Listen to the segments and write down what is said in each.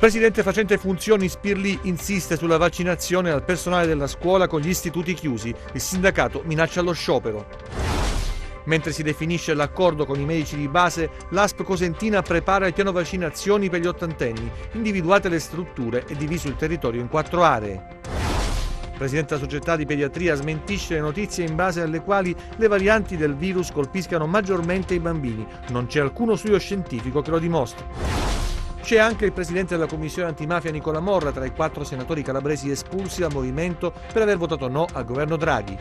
presidente facente funzioni Spirlì insiste sulla vaccinazione al personale della scuola con gli istituti chiusi. Il sindacato minaccia lo sciopero. Mentre si definisce l'accordo con i medici di base, l'ASP Cosentina prepara il piano vaccinazioni per gli ottantenni, individuate le strutture e diviso il territorio in 4 aree. Il presidente della società di pediatria smentisce le notizie in base alle quali le varianti del virus colpiscano maggiormente i bambini. Non c'è alcuno studio scientifico che lo dimostri. C'è anche il presidente della commissione antimafia Nicola Morra tra i 4 senatori calabresi espulsi dal movimento per aver votato no al governo Draghi.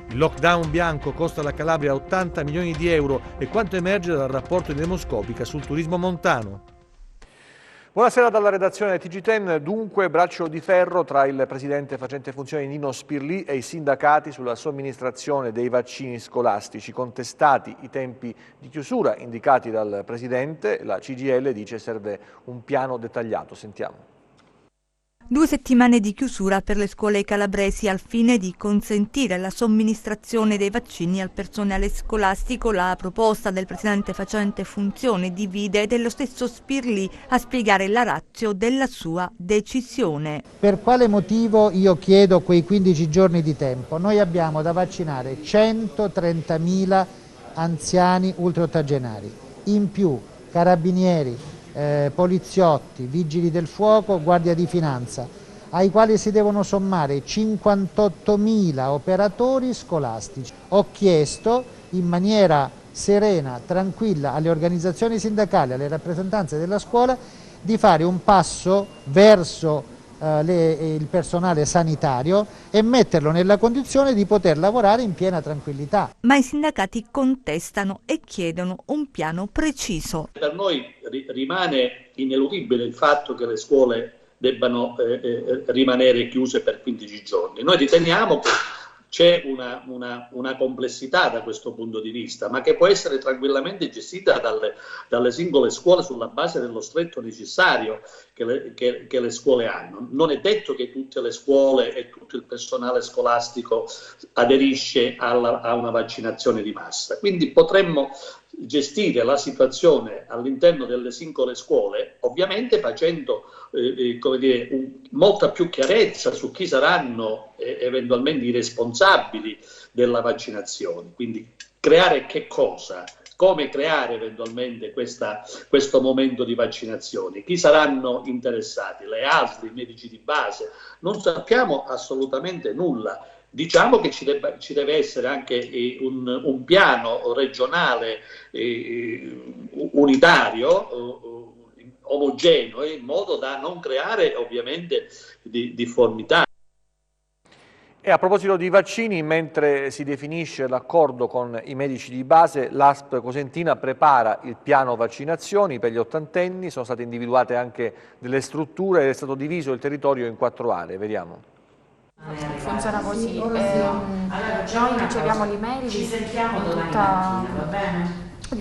Il lockdown bianco costa alla Calabria 80 milioni di euro e quanto emerge dal rapporto di Demoscopica sul turismo montano. Buonasera dalla redazione TG10. Dunque braccio di ferro tra il presidente facente funzioni Nino Spirlì e i sindacati sulla somministrazione dei vaccini scolastici. Contestati i tempi di chiusura indicati dal presidente, la CGIL dice serve un piano dettagliato. Sentiamo. 2 settimane di chiusura per le scuole calabresi al fine di consentire la somministrazione dei vaccini al personale scolastico. La proposta del presidente facente funzione divide dello stesso Spirlì a spiegare la ratio della sua decisione. Per quale motivo io chiedo quei 15 giorni di tempo? Noi abbiamo da vaccinare 130.000 anziani ultraottogenari, in più carabinieri, poliziotti, vigili del fuoco, guardia di finanza, ai quali si devono sommare 58.000 operatori scolastici. Ho chiesto in maniera serena, tranquilla alle organizzazioni sindacali, alle rappresentanze della scuola di fare un passo verso il personale sanitario e metterlo nella condizione di poter lavorare in piena tranquillità. Ma i sindacati contestano e chiedono un piano preciso. Per noi rimane ineludibile il fatto che le scuole debbano rimanere chiuse per 15 giorni. Noi riteniamo che c'è una complessità da questo punto di vista, ma che può essere tranquillamente gestita dalle singole scuole sulla base dello stretto necessario che le scuole hanno. Non è detto che tutte le scuole e tutto il personale scolastico aderisce a una vaccinazione di massa. Quindi potremmo gestire la situazione all'interno delle singole scuole, ovviamente facendo molta più chiarezza su chi saranno eventualmente i responsabili della vaccinazione. Quindi creare che cosa? Come creare eventualmente questo momento di vaccinazione? Chi saranno interessati? Le ASL, i medici di base? Non sappiamo assolutamente nulla. Diciamo che ci deve essere anche un piano regionale unitario, omogeneo, in modo da non creare ovviamente difformità. E a proposito di vaccini, mentre si definisce l'accordo con i medici di base, l'ASP Cosentina prepara il piano vaccinazioni per gli ottantenni. Sono state individuate anche delle strutture ed è stato diviso il territorio in 4 aree. Vediamo. Funziona così, noi riceviamo l'email di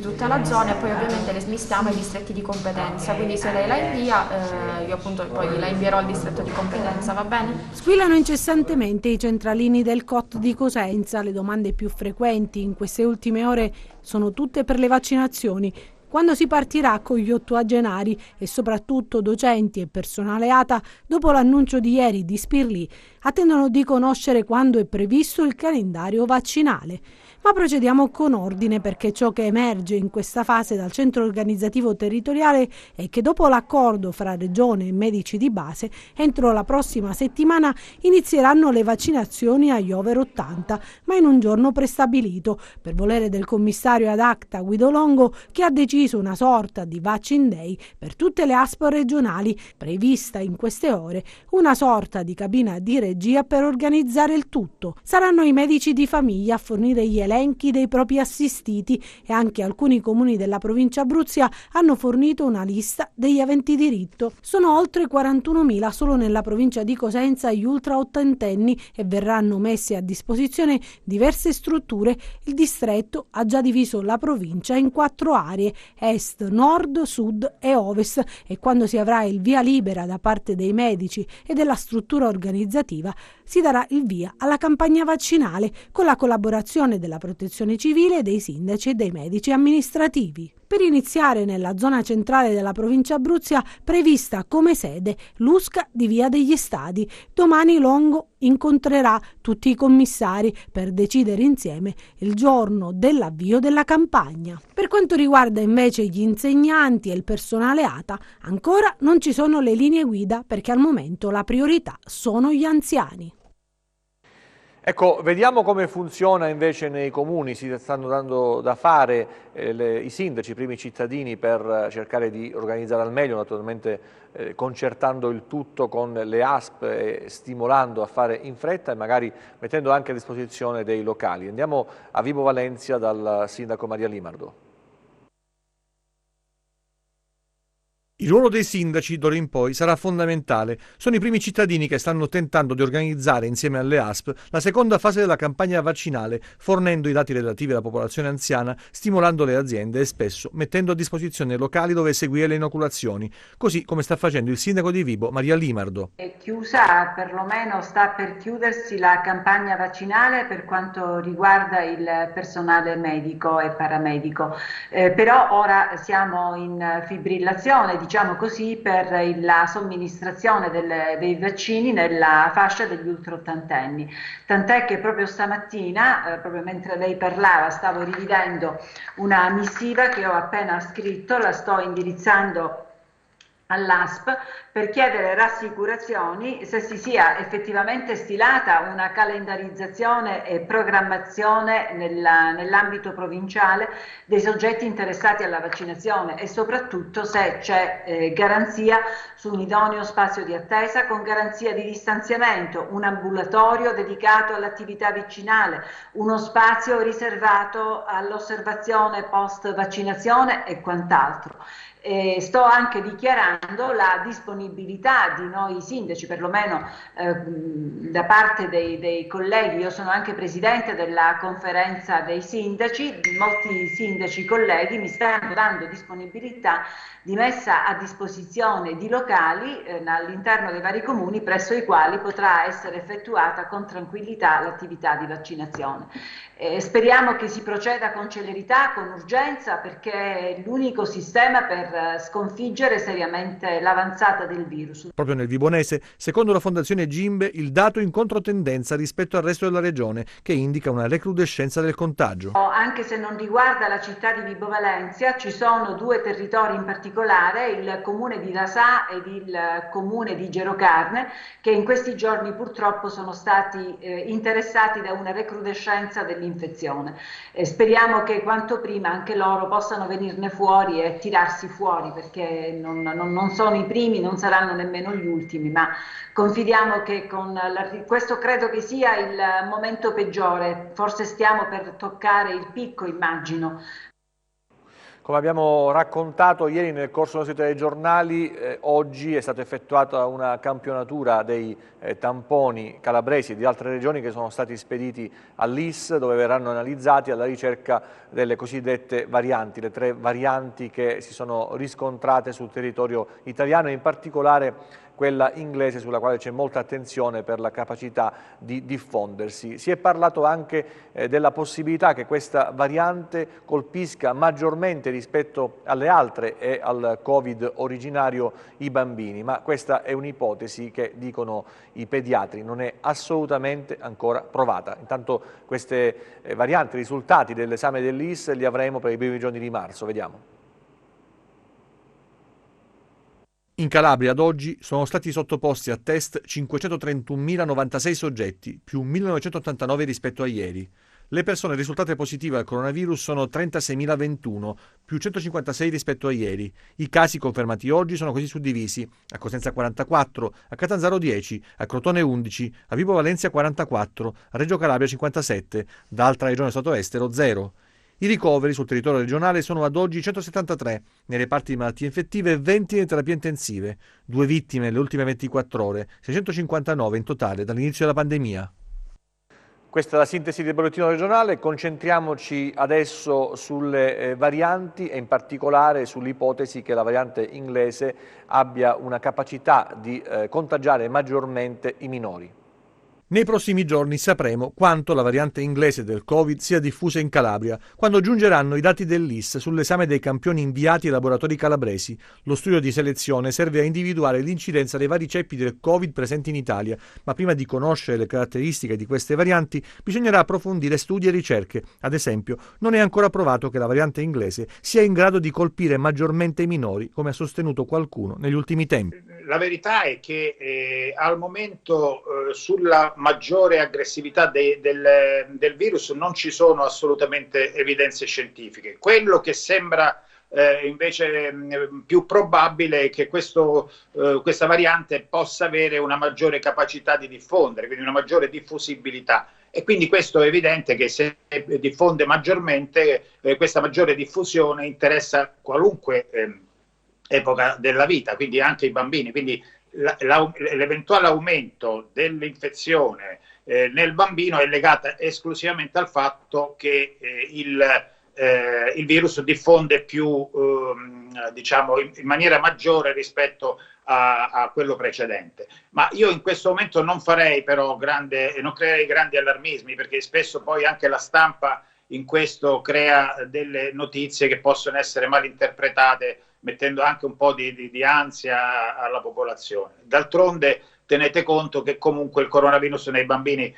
tutta la zona e poi ovviamente le smistiamo ai distretti di competenza, quindi se lei la invia io appunto poi la invierò al distretto di competenza, va bene? Squillano incessantemente i centralini del COT di Cosenza. Le domande più frequenti in queste ultime ore sono tutte per le vaccinazioni. Quando si partirà con gli ottogenari e soprattutto docenti e personale ATA, dopo l'annuncio di ieri di Spirlì, attendono di conoscere quando è previsto il calendario vaccinale. Ma procediamo con ordine, perché ciò che emerge in questa fase dal centro organizzativo territoriale è che dopo l'accordo fra Regione e medici di base, entro la prossima settimana inizieranno le vaccinazioni agli over 80, ma in un giorno prestabilito, per volere del commissario ad acta Guido Longo, che ha deciso una sorta di Vaccine Day per tutte le ASP regionali, prevista in queste ore una sorta di cabina di regia per organizzare il tutto. Saranno i medici di famiglia a fornire gli elenchi dei propri assistiti e anche alcuni comuni della provincia Abruzia hanno fornito una lista degli aventi diritto. Sono oltre 41.000 solo nella provincia di Cosenza gli ultra ottantenni e verranno messi a disposizione diverse strutture. Il distretto ha già diviso la provincia in 4 aree: est, nord, sud e ovest, e quando si avrà il via libera da parte dei medici e della struttura organizzativa si darà il via alla campagna vaccinale con la collaborazione della Protezione Civile, dei sindaci e dei medici amministrativi. Per iniziare nella zona centrale della provincia Abruzia, prevista come sede l'USCA di Via degli Stadi. Domani Longo incontrerà tutti i commissari per decidere insieme il giorno dell'avvio della campagna. Per quanto riguarda invece gli insegnanti e il personale ATA, ancora non ci sono le linee guida perché al momento la priorità sono gli anziani. Ecco, vediamo come funziona invece nei comuni. Si stanno dando da fare i sindaci, i primi cittadini, per cercare di organizzare al meglio, naturalmente concertando il tutto con le ASP e stimolando a fare in fretta e magari mettendo anche a disposizione dei locali. Andiamo a Vibo Valentia dal sindaco Maria Limardo. Il ruolo dei sindaci d'ora in poi sarà fondamentale. Sono i primi cittadini che stanno tentando di organizzare insieme alle ASP la seconda fase della campagna vaccinale, fornendo i dati relativi alla popolazione anziana, stimolando le aziende e spesso mettendo a disposizione locali dove eseguire le inoculazioni, così come sta facendo il sindaco di Vibo, Maria Limardo. È chiusa, perlomeno sta per chiudersi la campagna vaccinale per quanto riguarda il personale medico e paramedico, però ora siamo in fibrillazione, diciamo così, per la somministrazione dei vaccini nella fascia degli ultraottantenni, tant'è che proprio stamattina, proprio mentre lei parlava, stavo rivedendo una missiva che ho appena scritto, la sto indirizzando all'ASP per chiedere rassicurazioni se si sia effettivamente stilata una calendarizzazione e programmazione nell'ambito provinciale dei soggetti interessati alla vaccinazione e soprattutto se c'è garanzia su un idoneo spazio di attesa con garanzia di distanziamento, un ambulatorio dedicato all'attività vaccinale, uno spazio riservato all'osservazione post vaccinazione e quant'altro. Sto anche dichiarando la disponibilità di noi sindaci, perlomeno da parte dei colleghi. Io sono anche presidente della conferenza dei sindaci, molti sindaci colleghi mi stanno dando disponibilità di messa a disposizione di locali all'interno dei vari comuni presso i quali potrà essere effettuata con tranquillità l'attività di vaccinazione. Speriamo che si proceda con celerità, con urgenza, perché è l'unico sistema per sconfiggere seriamente l'avanzata del virus. Proprio nel Vibonese, secondo la Fondazione Gimbe, il dato è in controtendenza rispetto al resto della regione, che indica una recrudescenza del contagio. Anche se non riguarda la città di Vibo Valentia, ci sono due territori in particolare, il comune di Rasà ed il comune di Gerocarne, che in questi giorni purtroppo sono stati interessati da una recrudescenza dell'infezione. Speriamo che quanto prima anche loro possano venirne fuori e tirarsi fuori, perché non sono i primi, non saranno nemmeno gli ultimi, ma confidiamo che questo credo che sia il momento peggiore, forse stiamo per toccare il picco, immagino. Come abbiamo raccontato ieri nel corso dei nostri telegiornali, oggi è stata effettuata una campionatura dei tamponi calabresi e di altre regioni che sono stati spediti all'IS, dove verranno analizzati alla ricerca delle cosiddette varianti, le 3 varianti che si sono riscontrate sul territorio italiano e in particolare quella inglese, sulla quale c'è molta attenzione per la capacità di diffondersi. Si è parlato anche della possibilità che questa variante colpisca maggiormente rispetto alle altre e al Covid originario i bambini, ma questa è un'ipotesi che, dicono i pediatri, non è assolutamente ancora provata. Intanto queste varianti, i risultati dell'esame dell'IS li avremo per i primi giorni di marzo, vediamo. In Calabria ad oggi sono stati sottoposti a test 531.096 soggetti, più 1.989 rispetto a ieri. Le persone risultate positive al coronavirus sono 36.021, più 156 rispetto a ieri. I casi confermati oggi sono così suddivisi: a Cosenza 44, a Catanzaro 10, a Crotone 11, a Vibo Valentia 44, a Reggio Calabria 57, da altra regione stato estero 0. I ricoveri sul territorio regionale sono ad oggi 173, nei reparti di malattie infettive e 20 nelle terapie intensive, 2 vittime nelle ultime 24 ore, 659 in totale dall'inizio della pandemia. Questa è la sintesi del bollettino regionale. Concentriamoci adesso sulle varianti e in particolare sull'ipotesi che la variante inglese abbia una capacità di contagiare maggiormente i minori. Nei prossimi giorni sapremo quanto la variante inglese del Covid sia diffusa in Calabria, quando giungeranno i dati dell'IS sull'esame dei campioni inviati ai laboratori calabresi. Lo studio di selezione serve a individuare l'incidenza dei vari ceppi del Covid presenti in Italia, ma prima di conoscere le caratteristiche di queste varianti bisognerà approfondire studi e ricerche. Ad esempio, non è ancora provato che la variante inglese sia in grado di colpire maggiormente i minori, come ha sostenuto qualcuno negli ultimi tempi. La verità è che al momento sulla maggiore aggressività del virus non ci sono assolutamente evidenze scientifiche. Quello che sembra invece più probabile è che questa variante possa avere una maggiore capacità di diffondere, quindi una maggiore diffusibilità. E quindi questo è evidente che se diffonde maggiormente, questa maggiore diffusione interessa qualunque epoca della vita, quindi anche i bambini. Quindi l'eventuale aumento dell'infezione nel bambino è legata esclusivamente al fatto che il virus diffonde più, diciamo, in maniera maggiore rispetto a quello precedente. Ma io in questo momento non creerei grandi allarmismi, perché spesso poi anche la stampa in questo crea delle notizie che possono essere mal interpretate, mettendo anche un po' di ansia alla popolazione. D'altronde tenete conto che comunque il coronavirus nei bambini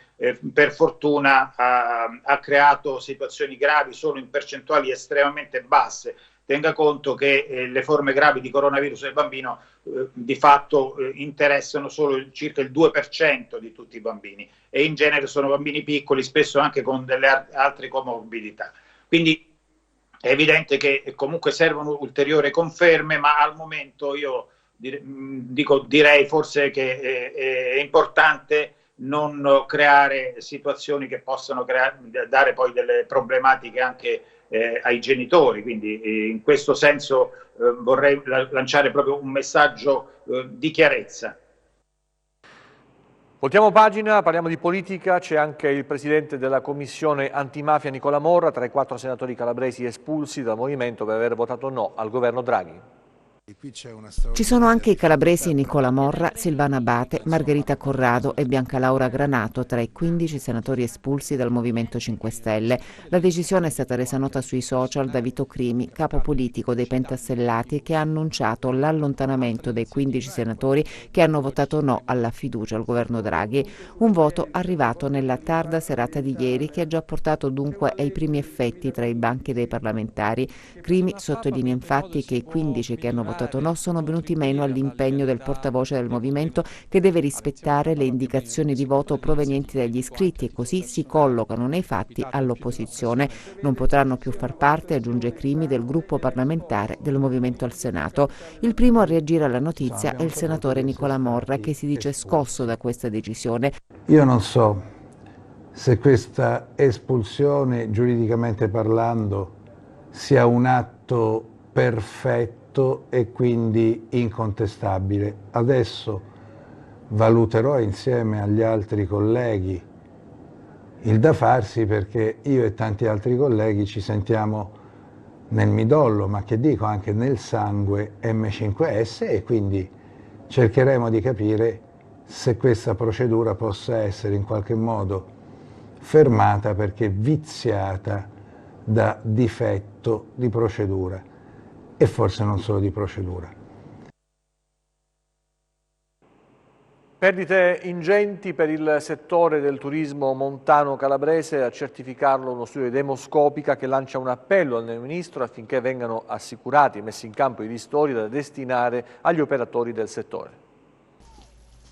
per fortuna ha creato situazioni gravi solo in percentuali estremamente basse. Tenga conto che le forme gravi di coronavirus nel bambino di fatto interessano solo circa il 2% di tutti i bambini, e in genere sono bambini piccoli, spesso anche con delle altre comorbidità. Quindi è evidente che comunque servono ulteriori conferme, ma al momento io direi forse che è importante non creare situazioni che possano dare poi delle problematiche anche ai genitori. Quindi in questo senso vorrei lanciare proprio un messaggio di chiarezza. Voltiamo pagina, parliamo di politica. C'è anche il presidente della commissione antimafia Nicola Morra, tra i 4 senatori calabresi espulsi dal movimento per aver votato no al governo Draghi. Ci sono anche i calabresi Nicola Morra, Silvana Abate, Margherita Corrado e Bianca Laura Granato tra i 15 senatori espulsi dal Movimento 5 Stelle. La decisione è stata resa nota sui social da Vito Crimi, capo politico dei Pentastellati, che ha annunciato l'allontanamento dei 15 senatori che hanno votato no alla fiducia al governo Draghi. Un voto arrivato nella tarda serata di ieri che ha già portato dunque ai primi effetti tra i banchi dei parlamentari. Crimi sottolinea infatti che i 15 che hanno votato no sono venuti meno all'impegno del portavoce del movimento, che deve rispettare le indicazioni di voto provenienti dagli iscritti, e così si collocano nei fatti all'opposizione. Non potranno più far parte, aggiunge Crimi, del gruppo parlamentare del movimento al Senato. Il primo a reagire alla notizia è il senatore Nicola Morra, che si dice scosso da questa decisione. Io non so se questa espulsione, giuridicamente parlando, sia un atto perfetto e quindi incontestabile. Adesso valuterò insieme agli altri colleghi il da farsi, perché io e tanti altri colleghi ci sentiamo nel midollo, ma che dico anche nel sangue M5S, e quindi cercheremo di capire se questa procedura possa essere in qualche modo fermata perché viziata da difetto di procedura. E forse non solo di procedura. Perdite ingenti per il settore del turismo montano calabrese, a certificarlo uno studio di Demoscopica che lancia un appello al neo ministro affinché vengano assicurati e messi in campo i ristori da destinare agli operatori del settore.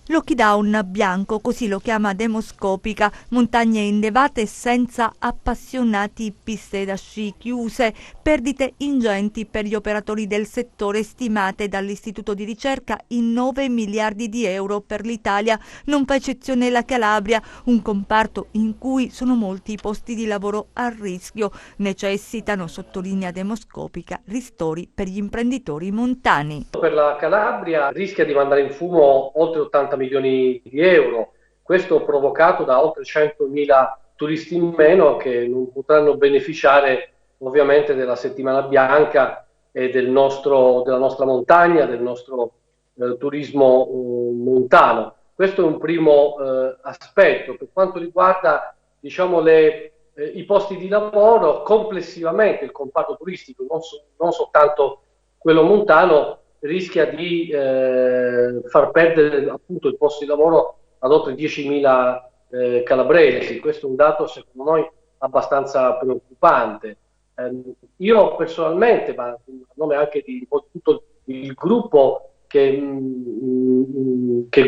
Lockdown bianco, così lo chiama Demoscopica, montagne innevate senza appassionati, piste da sci chiuse, perdite ingenti per gli operatori del settore stimate dall'Istituto di Ricerca in 9 miliardi di euro per l'Italia. Non fa eccezione la Calabria, un comparto in cui sono molti i posti di lavoro a rischio. Necessitano, sottolinea Demoscopica, ristori per gli imprenditori montani. Per la Calabria rischia di mandare in fumo oltre 80 milioni di euro, questo provocato da oltre 100.000 turisti in meno che non potranno beneficiare ovviamente della settimana bianca e della nostra montagna, del nostro turismo montano. Questo è un primo aspetto. Per quanto riguarda, diciamo, i posti di lavoro, complessivamente il comparto turistico, non soltanto quello montano, rischia di far perdere appunto il posto di lavoro ad oltre 10.000 calabresi. Questo è un dato secondo noi abbastanza preoccupante. Io personalmente, ma a nome anche di tutto il gruppo che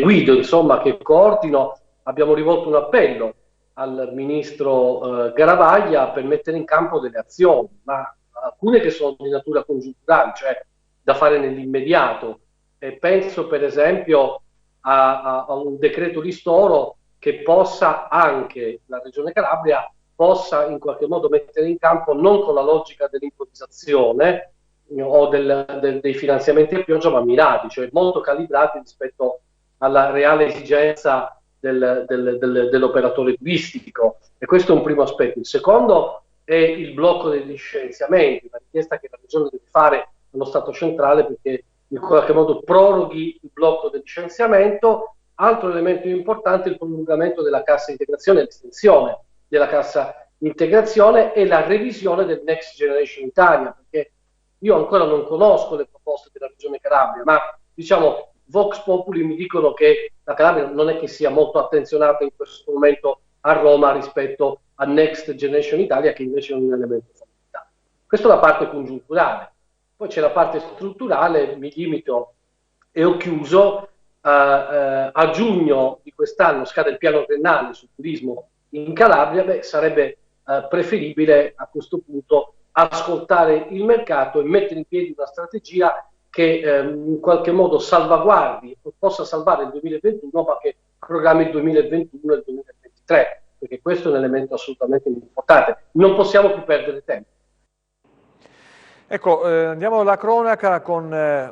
guido, insomma, che coordino, abbiamo rivolto un appello al ministro Garavaglia per mettere in campo delle azioni, ma alcune che sono di natura congiunturale, cioè da fare nell'immediato. E penso per esempio a un decreto ristoro che possa anche la Regione Calabria possa in qualche modo mettere in campo, non con la logica dell'improvvisazione o dei finanziamenti a pioggia, ma mirati, cioè molto calibrati rispetto alla reale esigenza dell'operatore turistico. E questo è un primo aspetto. Il secondo è il blocco degli licenziamenti, una richiesta che la Regione deve fare allo Stato centrale perché in qualche modo proroghi il blocco del licenziamento. Altro elemento importante è il prolungamento della cassa integrazione, l'estensione della cassa integrazione e la revisione del Next Generation Italia, perché io ancora non conosco le proposte della Regione Calabria, ma diciamo Vox Populi mi dicono che la Calabria non è che sia molto attenzionata in questo momento a Roma rispetto a Next Generation Italia, che invece è un elemento fondamentale. Questa è la parte congiunturale. Poi c'è la parte strutturale, mi limito e ho chiuso. A giugno di quest'anno scade il piano triennale sul turismo in Calabria. Sarebbe preferibile a questo punto ascoltare il mercato e mettere in piedi una strategia che in qualche modo salvaguardi, possa salvare il 2021, ma che programmi il 2021 e il 2023, perché questo è un elemento assolutamente importante. Non possiamo più perdere tempo. Ecco, andiamo alla cronaca con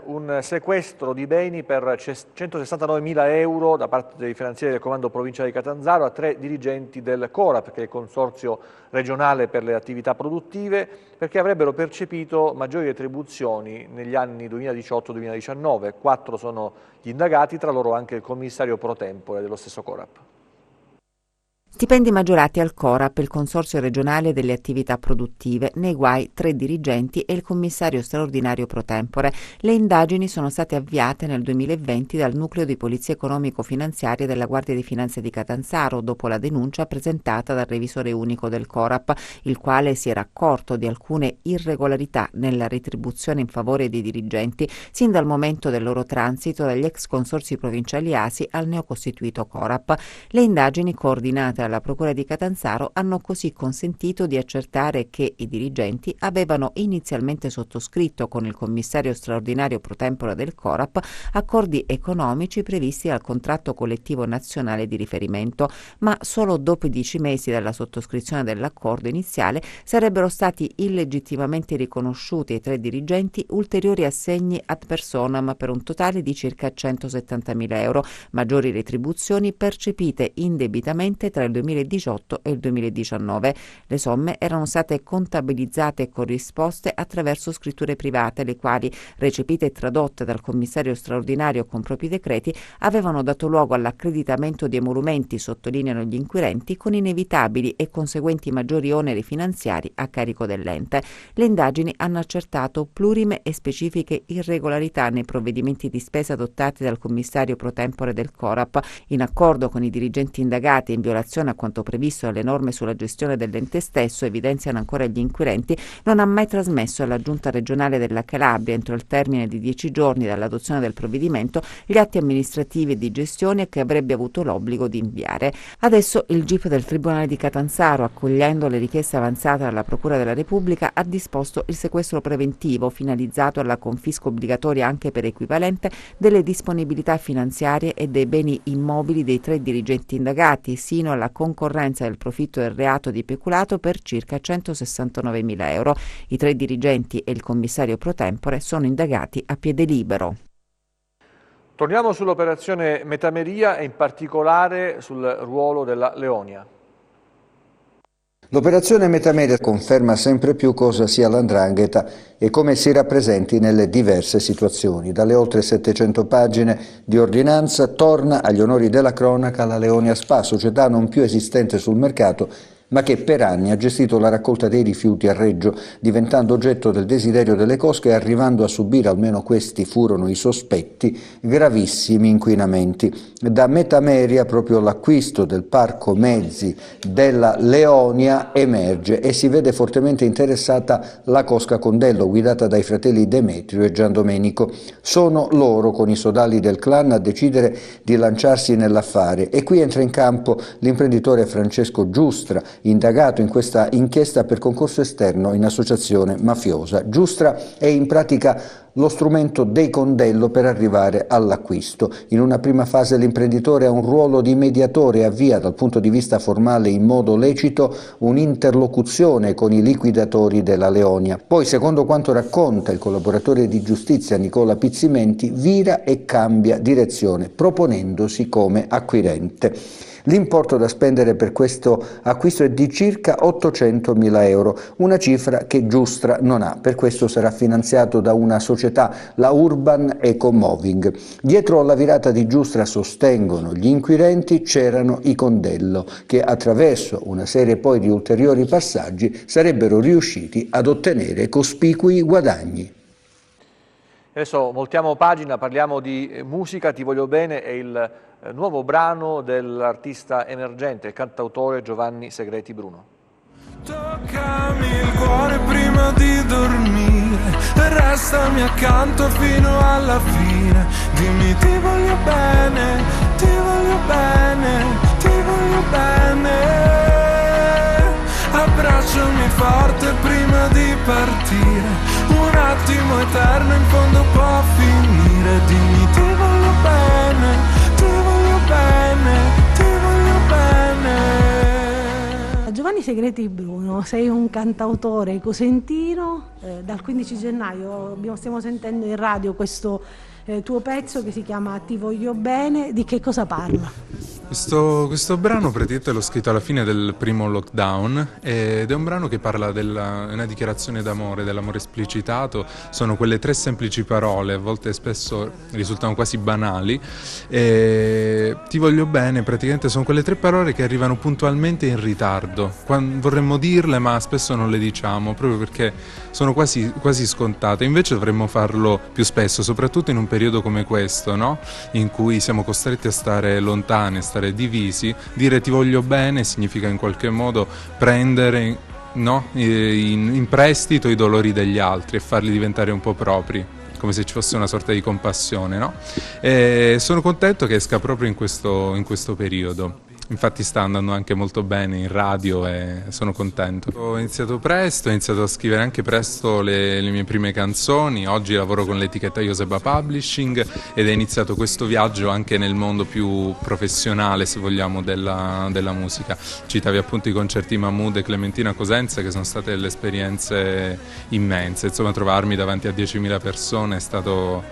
un sequestro di beni per 169.000 euro da parte dei finanzieri del Comando Provinciale di Catanzaro a 3 dirigenti del CORAP, che è il Consorzio Regionale per le Attività Produttive, perché avrebbero percepito maggiori retribuzioni negli anni 2018-2019. 4 sono gli indagati, tra loro anche il commissario pro tempore dello stesso CORAP. Stipendi maggiorati al CORAP, il Consorzio Regionale delle Attività Produttive, nei guai 3 dirigenti e il commissario straordinario pro tempore. Le indagini sono state avviate nel 2020 dal Nucleo di Polizia Economico-Finanziaria della Guardia di Finanza di Catanzaro, dopo la denuncia presentata dal revisore unico del CORAP, il quale si era accorto di alcune irregolarità nella retribuzione in favore dei dirigenti, sin dal momento del loro transito dagli ex consorzi provinciali ASI al neocostituito CORAP. Le indagini coordinate alla Procura di Catanzaro hanno così consentito di accertare che i dirigenti avevano inizialmente sottoscritto con il commissario straordinario pro tempore del CORAP accordi economici previsti dal contratto collettivo nazionale di riferimento, ma solo dopo 10 mesi dalla sottoscrizione dell'accordo iniziale sarebbero stati illegittimamente riconosciuti ai 3 dirigenti ulteriori assegni ad personam per un totale di circa 170.000 euro, maggiori retribuzioni percepite indebitamente tra il 2018 e il 2019. Le somme erano state contabilizzate e corrisposte attraverso scritture private, le quali, recepite e tradotte dal commissario straordinario con propri decreti, avevano dato luogo all'accreditamento di emolumenti, sottolineano gli inquirenti, con inevitabili e conseguenti maggiori oneri finanziari a carico dell'ente. Le indagini hanno accertato plurime e specifiche irregolarità nei provvedimenti di spesa adottati dal commissario pro tempore del CORAP, in accordo con i dirigenti indagati in violazione a quanto previsto dalle norme sulla gestione dell'ente stesso, evidenziano ancora gli inquirenti, non ha mai trasmesso alla Giunta regionale della Calabria, entro il termine di 10 giorni dall'adozione del provvedimento, gli atti amministrativi e di gestione che avrebbe avuto l'obbligo di inviare. Adesso il GIP del Tribunale di Catanzaro, accogliendo le richieste avanzate dalla Procura della Repubblica, ha disposto il sequestro preventivo finalizzato alla confisca obbligatoria anche per equivalente delle disponibilità finanziarie e dei beni immobili dei 3 dirigenti indagati, sino alla concorrenza del profitto del reato di peculato per circa 169.000 euro. I 3 dirigenti e il commissario pro tempore sono indagati a piede libero. Torniamo sull'operazione Metameria e in particolare sul ruolo della Leonia. L'operazione Metamedia conferma sempre più cosa sia l''ndrangheta e come si rappresenti nelle diverse situazioni. Dalle oltre 700 pagine di ordinanza torna agli onori della cronaca la Leonia SpA, società non più esistente sul mercato, ma che per anni ha gestito la raccolta dei rifiuti a Reggio, diventando oggetto del desiderio delle cosche e arrivando a subire, almeno questi furono i sospetti, gravissimi inquinamenti. Da Metamedia proprio l'acquisto del parco mezzi della Leonia emerge e si vede fortemente interessata la Cosca Condello, guidata dai fratelli Demetrio e Gian Domenico. Sono loro, con i sodali del clan, a decidere di lanciarsi nell'affare e qui entra in campo l'imprenditore Francesco Giustra, indagato in questa inchiesta per concorso esterno in associazione mafiosa. Giustra è in pratica lo strumento dei Condello per arrivare all'acquisto. In una prima fase l'imprenditore ha un ruolo di mediatore e avvia dal punto di vista formale in modo lecito un'interlocuzione con i liquidatori della Leonia. Poi, secondo quanto racconta il collaboratore di giustizia Nicola Pizzimenti, vira e cambia direzione proponendosi come acquirente. L'importo da spendere per questo acquisto è di circa 800.000 euro, una cifra che Giustra non ha. Per questo sarà finanziato da una società, la Urban Ecomoving. Dietro alla virata di Giustra, sostengono gli inquirenti, c'erano i Condello, che attraverso una serie poi di ulteriori passaggi sarebbero riusciti ad ottenere cospicui guadagni. Adesso voltiamo pagina, parliamo di musica. Ti voglio bene è il nuovo brano dell'artista emergente, il cantautore Giovanni Segreti Bruno. Toccami il cuore prima di dormire, restami accanto fino alla fine, dimmi ti voglio bene, ti voglio bene, ti voglio bene. Abbracciami forte prima di partire, un attimo eterno in fondo può finire, dimmi ti voglio bene, ti voglio bene, ti voglio bene. Giovanni Segreti Bruno, sei un cantautore cosentino, dal 15 gennaio stiamo sentendo in radio questo tuo pezzo che si chiama Ti voglio bene. Di che cosa parla? Questo brano praticamente l'ho scritto alla fine del primo lockdown ed è un brano che parla una dichiarazione d'amore, dell'amore esplicitato. Sono quelle 3 semplici parole, a volte spesso risultano quasi banali, e ti voglio bene praticamente sono quelle 3 parole che arrivano puntualmente in ritardo. Vorremmo dirle ma spesso non le diciamo proprio perché sono quasi scontate, invece dovremmo farlo più spesso, soprattutto in un periodo come questo, no? In cui siamo costretti a stare lontani, a stare divisi. Dire ti voglio bene significa in qualche modo prendere in prestito i dolori degli altri e farli diventare un po' propri, come se ci fosse una sorta di compassione, no? E sono contento che esca proprio in questo periodo. Infatti sta andando anche molto bene in radio e sono contento. Ho iniziato presto, ho iniziato a scrivere anche presto le mie prime canzoni. Oggi lavoro con l'etichetta Joseba Publishing ed è iniziato questo viaggio anche nel mondo più professionale, se vogliamo, della musica. Citavi appunto i concerti Mahmood e Clementina Cosenza, che sono state delle esperienze immense. Insomma, trovarmi davanti a 10.000 persone è stato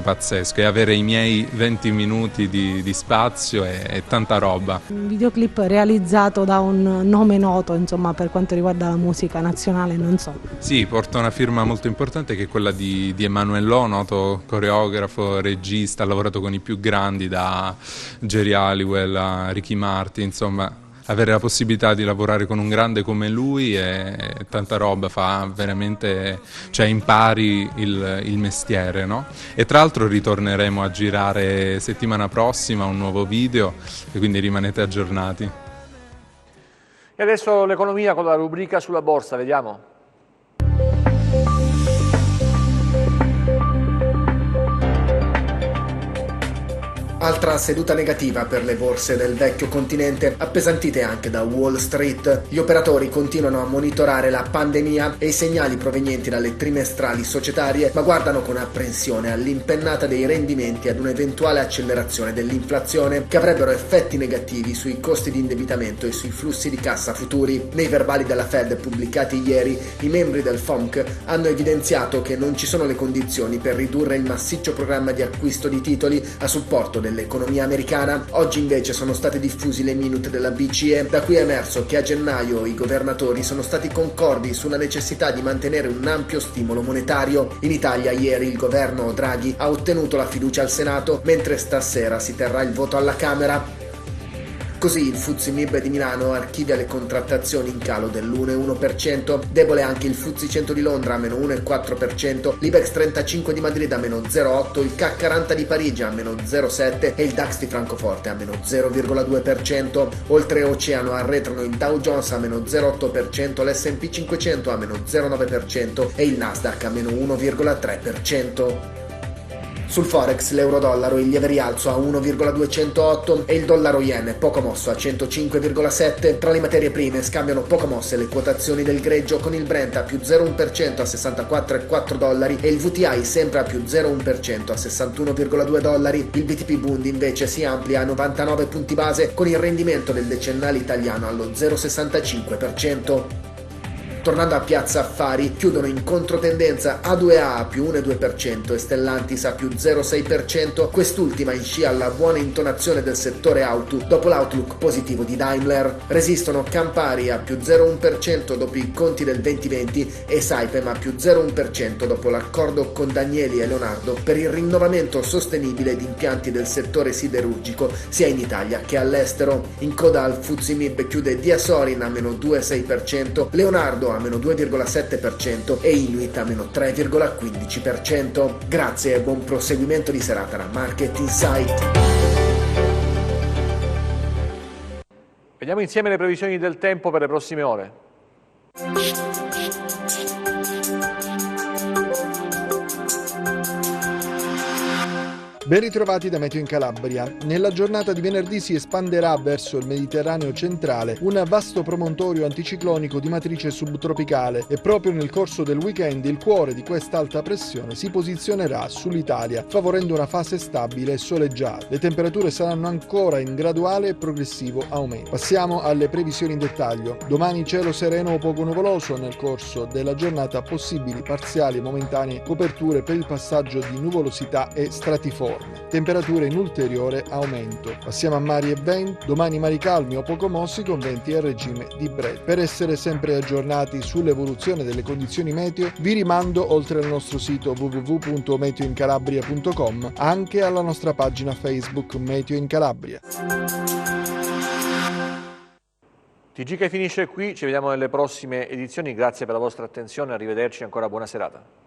pazzesco, e avere i miei 20 minuti di spazio è tanta roba. Un videoclip realizzato da un nome noto, insomma, per quanto riguarda la musica nazionale, non so. Sì, porta una firma molto importante che è quella di Emanuel Lo, noto coreografo, regista, ha lavorato con i più grandi, da Jerry Halliwell a Ricky Martin, insomma. Avere la possibilità di lavorare con un grande come lui è tanta roba, fa veramente, cioè impari il mestiere, no? E tra l'altro ritorneremo a girare settimana prossima un nuovo video e quindi rimanete aggiornati. E adesso l'economia con la rubrica sulla borsa, vediamo. Altra seduta negativa per le borse del vecchio continente, appesantite anche da Wall Street. Gli operatori continuano a monitorare la pandemia e i segnali provenienti dalle trimestrali societarie, ma guardano con apprensione all'impennata dei rendimenti e ad un'eventuale accelerazione dell'inflazione che avrebbero effetti negativi sui costi di indebitamento e sui flussi di cassa futuri. Nei verbali della Fed pubblicati ieri, i membri del FOMC hanno evidenziato che non ci sono le condizioni per ridurre il massiccio programma di acquisto di titoli a supporto del dell'economia americana. Oggi invece sono state diffusi le minute della BCE, da cui è emerso che a gennaio i governatori sono stati concordi sulla necessità di mantenere un ampio stimolo monetario. In Italia ieri il governo Draghi ha ottenuto la fiducia al Senato, mentre stasera si terrà il voto alla Camera. Così il FTSE MIB di Milano archivia le contrattazioni in calo dell'1,1%, debole anche il FTSE 100 di Londra a meno 1,4%, l'Ibex 35 di Madrid a meno 0,8%, il CAC 40 di Parigi a meno 0,7% e il DAX di Francoforte a meno 0,2%. Oltreoceano arretrano il Dow Jones a meno 0,8%, l'S&P 500 a meno 0,9% e il Nasdaq a meno 1,3%. Sul Forex l'euro-dollaro in lieve rialzo a 1,208 e il dollaro-yen poco mosso a 105,7. Tra le materie prime scambiano poco mosse le quotazioni del greggio, con il Brent a più 0,1% a $64,4 e il VTI sempre a più 0,1% a $61,2. Il BTP Bund invece si amplia a 99 punti base, con il rendimento del decennale italiano allo 0,65%. Tornando a Piazza Affari, chiudono in controtendenza A2A a più 1,2% e Stellantis a più 0,6%, quest'ultima in scia alla buona intonazione del settore auto dopo l'outlook positivo di Daimler. Resistono Campari a più 0,1% dopo i conti del 2020 e Saipem a più 0,1% dopo l'accordo con Danieli e Leonardo per il rinnovamento sostenibile di impianti del settore siderurgico sia in Italia che all'estero. In coda al FTSE MIB chiude Diasorin a meno 2,6%, Leonardo a meno 2,7% e Inuit a meno 3,15%. Grazie e buon proseguimento di serata da Market Insight. Vediamo insieme le previsioni del tempo per le prossime ore. Ben ritrovati da Meteo in Calabria. Nella giornata di venerdì si espanderà verso il Mediterraneo centrale un vasto promontorio anticiclonico di matrice subtropicale e proprio nel corso del weekend il cuore di questa alta pressione si posizionerà sull'Italia, favorendo una fase stabile e soleggiata. Le temperature saranno ancora in graduale e progressivo aumento. Passiamo alle previsioni in dettaglio. Domani cielo sereno o poco nuvoloso, nel corso della giornata possibili parziali e momentanee coperture per il passaggio di nuvolosità e stratiformi. Temperature in ulteriore aumento. Passiamo a mari e venti. Domani mari calmi o poco mossi con venti a regime di Brett. Per essere sempre aggiornati sull'evoluzione delle condizioni meteo vi rimando, oltre al nostro sito www.meteoincalabria.com, anche alla nostra pagina Facebook Meteo in Calabria. TG che finisce qui, ci vediamo nelle prossime edizioni, grazie per la vostra attenzione, arrivederci, ancora buona serata.